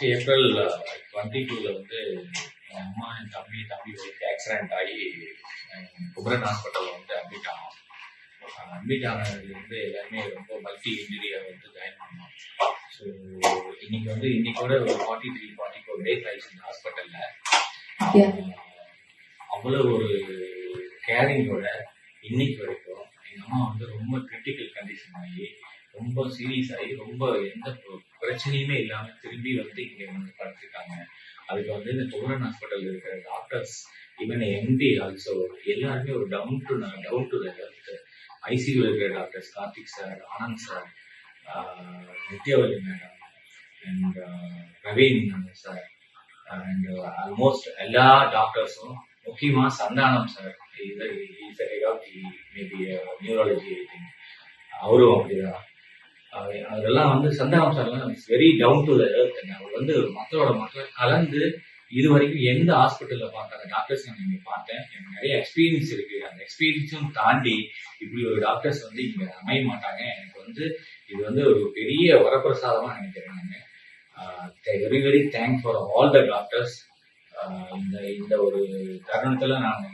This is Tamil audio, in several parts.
லாஸ்ட் ஏப்ரல் 22ல வந்து என் அம்மா என் தம்பி ஒய்ஃப் ஆக்சிடென்ட் ஆகி குமரன் ஹாஸ்பிட்டலில் வந்து அட்மிட் ஆனோம். அட்மிட் ஆனதுலேருந்து எல்லாருமே ரொம்ப மல்டி இன்ஜுரியை வந்து ஜாயின் பண்ணோம். ஸோ இன்னைக்கோட ஒரு 44 டேஸ் ஆயிடுச்சு இந்த ஹாஸ்பிட்டலில். அவ்வளோ ஒரு கேரிங்கோட இன்னைக்கு வரைக்கும் எங்கள் அம்மா வந்து ரொம்ப கிரிட்டிக்கல் கண்டிஷன் ஆகி ரொம்ப சீரியஸ் ஆகி ரொம்ப எந்த பிரச்சனையுமே இல்லாமல் திரும்பி வந்து இங்கே வந்து படுத்துருக்காங்க. அதுக்கு வந்து இந்த குமரன் ஹாஸ்பிட்டல் இருக்கிற டாக்டர்ஸ் ஈவன் எம்டி ஆல்சோ எல்லாருமே ஒரு டவுன் டு ஹெல்த். ஐசியூ இருக்கிற doctors Karthik sir, Anand sir, Nithyavathi madam and Praveen sir and almost எல்லா டாக்டர்ஸும், முக்கியமாக சந்தானம் சார், மேபி நியூராலஜி அவரும் அப்படிதான். அதெல்லாம் வந்து சந்தானம் சார்லாம் very down to the earth. அவர் வந்து மக்களோட கலந்து இது வரைக்கும் எந்த ஹாஸ்பிட்டலில் பார்த்தாங்க டாக்டர்ஸ் நான் இங்கே பார்த்தேன். எனக்கு நிறைய எக்ஸ்பீரியன்ஸ் இருக்கு. அந்த எக்ஸ்பீரியன்ஸும் தாண்டி இப்படி ஒரு டாக்டர்ஸ் வந்து இங்கே அமைய மாட்டாங்க. எனக்கு வந்து இது வந்து ஒரு பெரிய வரப்பிரசாதமாக நினைக்கிறேன். நான் very very thank for all the doctors. இந்த ஒரு தருணத்துல நான்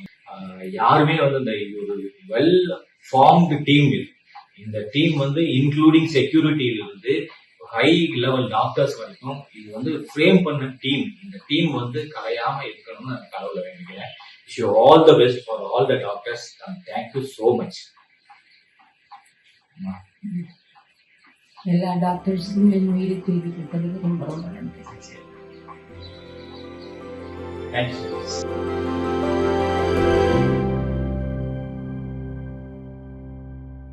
யாருமே வந்து இந்த ஒரு வெல் ஃபார்ம்டு டீம் இது. இந்த டீம் வந்து இன்க்ளூடிங் செக்யூரிட்டியிலிருந்து ஹை லெவல் டாக்டர்ஸ் வரைக்கும் இது வந்து ஃப்ரேம் பண்ண டீம். இந்த டீம் வந்து கலையாம இருக்கணும்னு நான் கடவுளை வேண்டிக்கிறேன். Wish you all the best for all the doctors and thank you so much. எல்லா டாக்டர்ஸுக்கும் என் உயிரை தேடி கொடுத்ததுக்கு ரொம்ப ரொம்ப நன்றி. தேங்க்யூ.